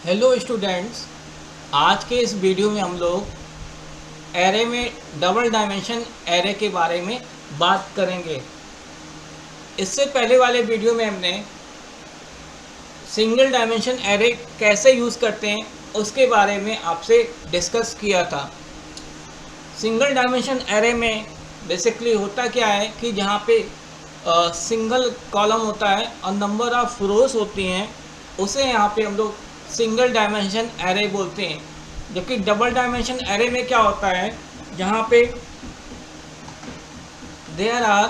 Hello students, आज के इस वीडियो में हम लोग एरे में डबल डायमेंशन एरे के बारे में बात करेंगे। इससे पहले वाले वीडियो में हमने सिंगल डायमेंशन एरे कैसे यूज़ करते हैं उसके बारे में आपसे डिस्कस किया था। सिंगल डायमेंशन एरे में बेसिकली होता क्या है कि जहाँ पे सिंगल कॉलम होता है और नंबर ऑफ रोज होती हैं, उसे यहाँ पे हम लोग सिंगल डायमेंशन एरे बोलते हैं। जबकि डबल डायमेंशन एरे में क्या होता है, जहाँ पे there are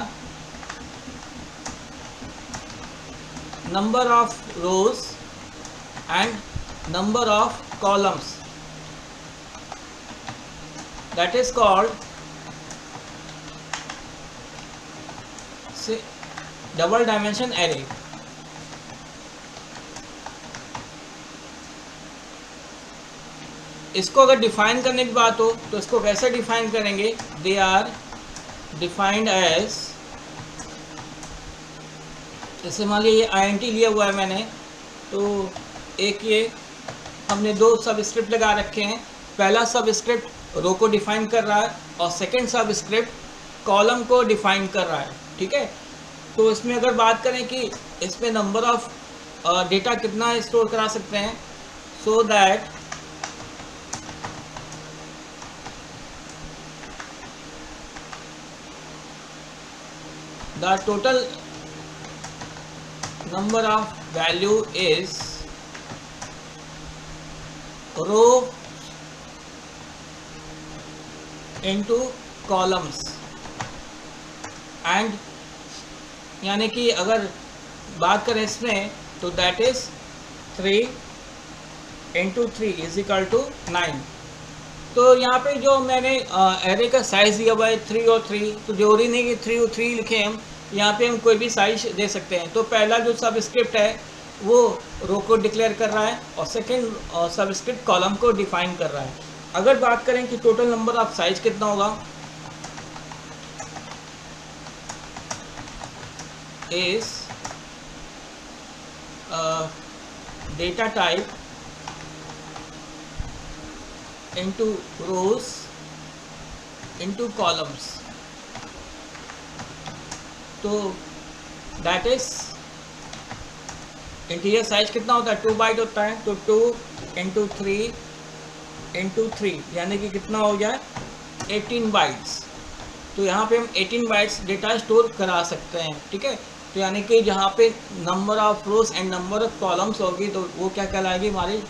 number of rows and number of columns, that is called double dimension array. इसको अगर डिफाइन करने की बात हो तो इसको कैसे डिफाइन करेंगे? दे आर डिफाइंड एज, जैसे मान लीजिए INT लिया हुआ है मैंने, तो एक ये हमने दो सब स्क्रिप्ट लगा रखे हैं। पहला सब स्क्रिप्ट रो को डिफाइन कर रहा है और सेकंड सब स्क्रिप्ट कॉलम को डिफाइन कर रहा है। ठीक है, तो इसमें अगर बात करें कि इसमें नंबर ऑफ डेटा कितना स्टोर करा सकते हैं, so that the total number of value is row into columns and, यानी कि अगर बात करें इसमें तो that is 3 into 3 is equal to 9। तो यहाँ पे जो मैंने एरे का साइज़ दिया हुआ है 3 और 3, तो जरूरी नहीं कि 3 और 3 लिखें हम, यहाँ पे हम कोई भी साइज दे सकते हैं। तो पहला जो सब स्क्रिप्ट है वो रो को डिक्लेयर कर रहा है और सेकंड सब स्क्रिप्ट कॉलम को डिफाइन कर रहा है। अगर बात करें कि टोटल नंबर ऑफ साइज कितना होगा, is data type into rows into columns, तो दैट इज इंटीजर साइज कितना होता है, 2 बाइट होता है, तो 2 into 3 into 3 यानी कि कितना हो गया 18 बाइट्स। तो यहाँ पे हम 18 बाइट्स डेटा स्टोर करा सकते हैं। ठीक है, तो यानी कि जहाँ पे number of rows and number of columns होगी तो वो क्या कहलाएगी हमारी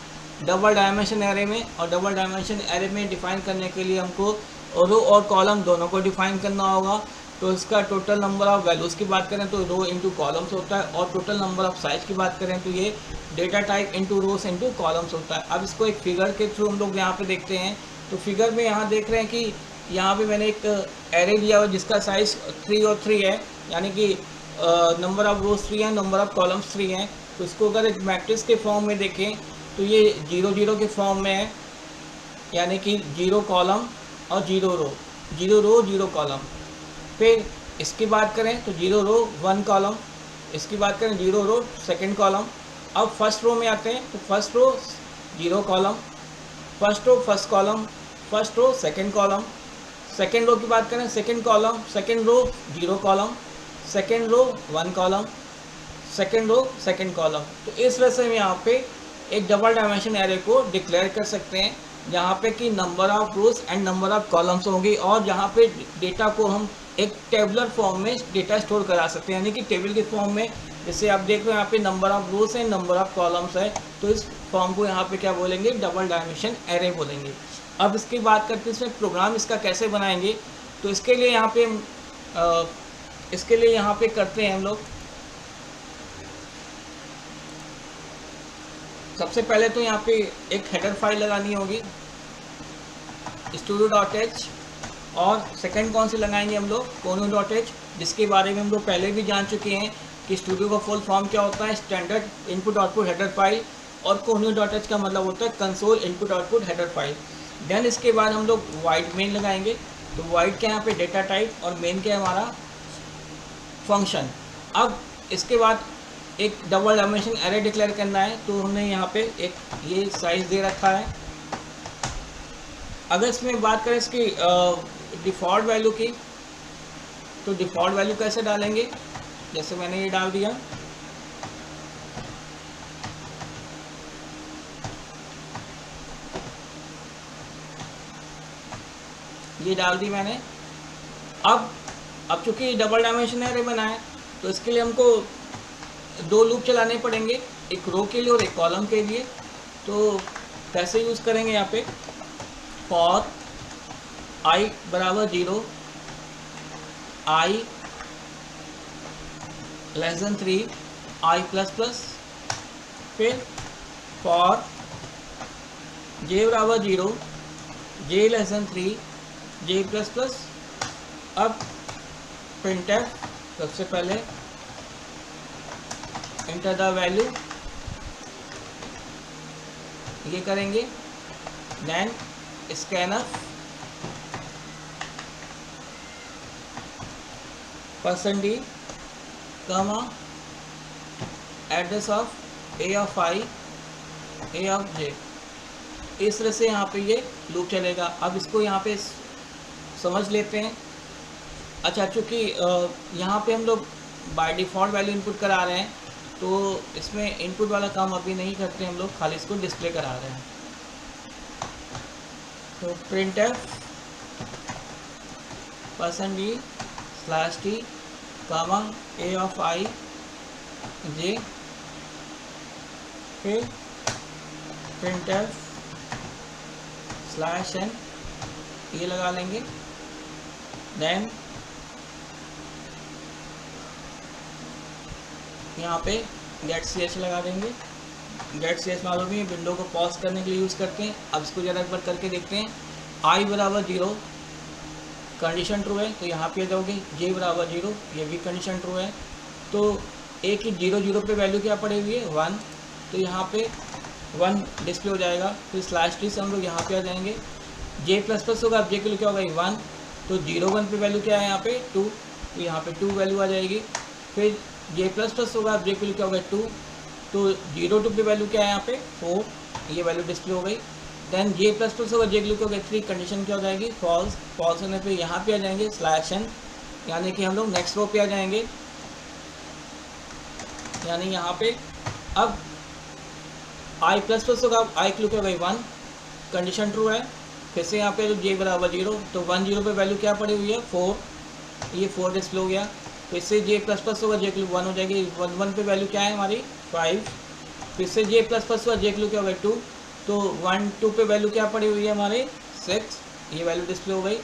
डबल डायमेंशन एरे में। और डबल डायमेंशन एरे में डिफाइन करने के लिए हमको रो और कॉलम दोनों को डिफाइन करना होगा। तो इसका टोटल नंबर ऑफ वैल्यूज़ की बात करें तो रो इंटू कॉलम्स होता है, और टोटल नंबर ऑफ साइज की बात करें तो ये डेटा टाइप इंटू रोज इंटू कॉलम्स होता है। अब इसको एक फिगर के थ्रू हम लोग यहाँ पे देखते हैं। तो फिगर में यहाँ देख रहे हैं कि यहाँ पे मैंने एक एरे लिया हुआ जिसका साइज़ 3 और 3 है, यानी कि नंबर ऑफ रोज 3 है, नंबर ऑफ कॉलम्स 3 हैं। तो इसको अगर एक मैट्रिक्स के फॉर्म में देखें तो ये 0 0 के फॉर्म में है, यानी कि 0 कॉलम और 0 रो, 0 रो 0 कॉलम। फिर इसकी बात करें तो 0 रो 1 कॉलम, इसकी बात करें 0 रो सेकंड कॉलम। अब फर्स्ट रो में आते हैं तो first row 0 column, first row first column, first row second column. Second row की बात करें second column, second row 0 column, second row 1 column, second row second column. तो इस वजह से हम यहाँ पे एक डबल डायमेंशन एरे को डिक्लेयर कर सकते हैं, जहाँ पे कि number of rows and number of columns होंगी, और जहाँ पे डेटा को हम एक टेबुलर फॉर्म में डेटा स्टोर करा सकते हैं, यानी कि टेबल के फॉर्म में। जैसे आप देख रहे हो यहाँ पे नंबर ऑफ रोज है, नंबर ऑफ कॉलम्स है, तो इस फॉर्म को यहाँ पे क्या बोलेंगे, डबल डायमेंशन एरे बोलेंगे। अब इसकी बात करते हैं इसमें प्रोग्राम इसका कैसे बनाएंगे। तो इसके लिए यहाँ पे करते हैं हम लोग, सबसे पहले तो यहाँ पे एक हेडर फाइल लगानी होगी studio.h, और सेकंड कौन सी लगाएंगे हम लोग, conio.h, जिसके बारे में हम लोग पहले भी जान चुके हैं कि स्टूडियो का फुल फॉर्म क्या होता है, standard input output header file, और conio.h का मतलब होता है console input output header file. Then इसके बाद हम लोग वाइड मेन लगाएंगे। तो वाइड क्या यहाँ पे डेटा टाइप, और मेन क्या है हमारा फंक्शन। अब इसके बाद एक डबल डायमेंशन एरे डिक्लेयर करना है, तो हमने यहाँ पे एक ये साइज दे रखा है। अगर इसमें बात करें इसकी डिफ़ॉल्ट वैल्यू की, तो डिफ़ॉल्ट वैल्यू कैसे डालेंगे, जैसे मैंने ये डाल दिया, ये डाल दी मैंने। अब चूंकि डबल डायमेंशन एरे बना है, तो इसके लिए हमको 2 लूप चलाने पड़ेंगे, एक रो के लिए और एक कॉलम के लिए। तो कैसे यूज़ करेंगे यहाँ पे, फॉर i बराबर 0, i less than 3, i plus plus, फिर फॉर j बराबर 0, j less than 3, j plus plus. अब printf सबसे पहले एंटर द वैल्यू ये करेंगे, देन स्कैनफ %d कमा address of a of i a of j। इस तरह से यहाँ पे ये लूप चलेगा। अब इसको यहाँ पे समझ लेते हैं। अच्छा, चूँकि यहाँ पे हम लोग बाय डिफ़ॉल्ट वैल्यू इनपुट करा रहे हैं, तो इसमें इनपुट वाला काम अभी नहीं करते हम लोग, खाली इसको डिस्प्ले करा रहे हैं। तो printf %d/t comma a of i j, फिर printf /n ये लगा लेंगे, देन यहाँ पे गेट ch लगा देंगे। गेट ch मालूम है विंडो को पॉज करने के लिए यूज़ करते हैं। अब इसको ज़रा एक बार करके देखते हैं। i बराबर 0 कंडीशन ट्रू है, तो यहाँ पे आ जाओगे। j बराबर 0, ये भी कंडीशन ट्रू है। तो एक ही 0 0 पे वैल्यू क्या पड़ी हुई है, 1, तो यहाँ पे 1 डिस्प्ले हो जाएगा। फिर /t से हम लोग यहाँ पे आ जाएंगे। j प्लस प्लस होगा, अब j के लिए क्या होगा 1, तो 0 1 पे वैल्यू क्या है यहाँ पे 2, तो यहाँ पे 2 वैल्यू आ जाएगी। फिर j प्लस प्लस होगा, अब j के लिए क्या होगा 2, तो 0 2 पे वैल्यू क्या है यहाँ पे 4, ये वैल्यू डिस्प्ले हो गई। देन j प्लस प्लस होगा, j के लिए क्या होगा 3, कंडीशन क्या हो जाएगी फॉल्स। फॉल्स होने पे यहाँ पे आ जाएंगे /n, यानी कि हम लोग नेक्स्ट रो पे आ जाएंगे, यानी यहाँ पे अब i प्लस प्लस होगा, i के लिए क्या होगा 1, कंडीशन ट्रू है। फिर से यहाँ पे जो j बराबर 0, तो 1 0 पे वैल्यू क्या पड़ी हुई है 4, ये 4 डिस्प्ले हो गया। फिर से j प्लस प्लस होगा, j के लिए 1 हो जाएगी। 1 1 पे वैल्यू क्या है हमारी 5। फिर से j प्लस प्लस हुआ, j के लिए क्या होगा 2, तो 1 2 पे वैल्यू क्या पड़ी हुई है हमारे 6, ये वैल्यू डिस्प्ले हो गई।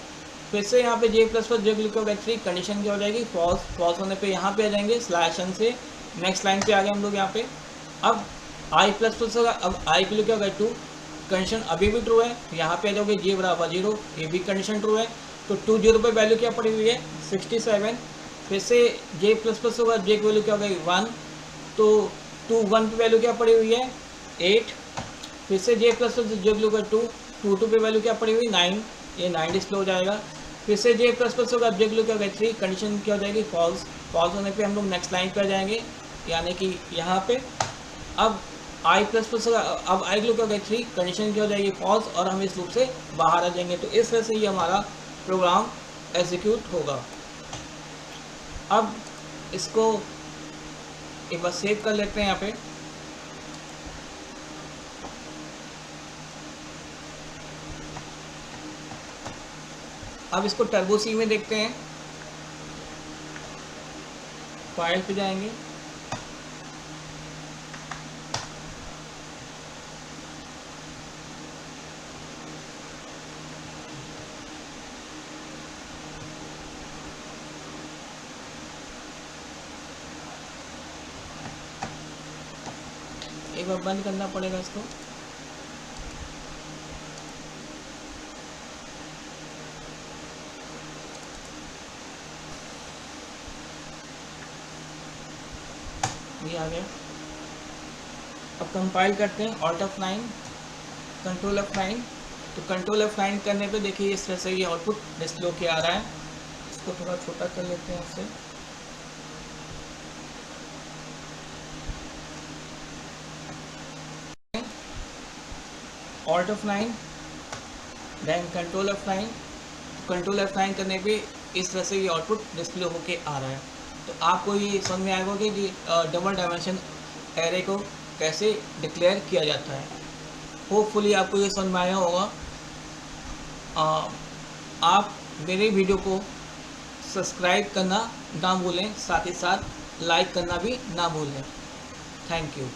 फिर से यहाँ पे j प्लस प्लस, j के लिए क्या होगा 3, कंडीशन क्या हो जाएगी फॉल्स। फॉल्स होने पे यहाँ पे आ जाएंगे /n से नेक्स्ट लाइन पे आ गए हम लोग यहाँ पे। अब i प्लस प्लस होगा, अब i के लिए क्या होगा 2, कंडीशन अभी भी ट्रू है, यहाँ पे आ जाओगे j बराबर 0, ये भी कंडीशन ट्रू है। तो 2 0 पे वैल्यू क्या पड़ी हुई है 67। फिर से j प्लस प्लस होगा, j की वैल्यू क्या होगी 1, तो 2 1 पे वैल्यू क्या पड़ी हुई है 8। फिर से j प्लस प्लस, j की वैल्यू 2 2 2 पे वैल्यू क्या पड़ी हुई 9, ये 9 डिस्प्ले हो जाएगा। फिर से j प्लस प्लस होगा, j की वैल्यू क्या होगी 3, कंडीशन क्या हो जाएगी फॉल्स। फॉल्स होने पे हम लोग नेक्स्ट लाइन पर जाएंगे, यानी कि यहाँ पे अब i प्लस प्लस होगा, अब i की वैल्यू क्या होगी 3, कंडीशन क्या हो जाएगी फॉल्स, और हम इस लूप से बाहर आ जाएंगे। तो इस तरह से ये हमारा प्रोग्राम एग्जीक्यूट होगा। अब इसको एक बार सेव कर लेते हैं यहाँ पे। अब इसको टर्बो सी में देखते हैं। फाइल पे जाएंगे, एक बार बंद करना पड़ेगा इसको। ये आ गया। अब कंपाइल करते हैं, Alt F9, Control F9। तो Control F9 करने पे देखिए इस तरह से ये आउटपुट डिस्प्ले होके आ रहा है। इसको थोड़ा छोटा कर लेते हैं इससे। Alt F9, then control F9। Control F9 करने पे इस तरह से ये आउटपुट डिस्प्ले होके आ रहा है। तो आपको ये समझ में आएगा कि डबल डायमेंशन एरे को कैसे डिक्लेयर किया जाता है। होपफुली आपको ये समझ में आया होगा। आप मेरे वीडियो को सब्सक्राइब करना ना भूलें, साथ ही साथ लाइक करना भी ना भूलें। Thank you.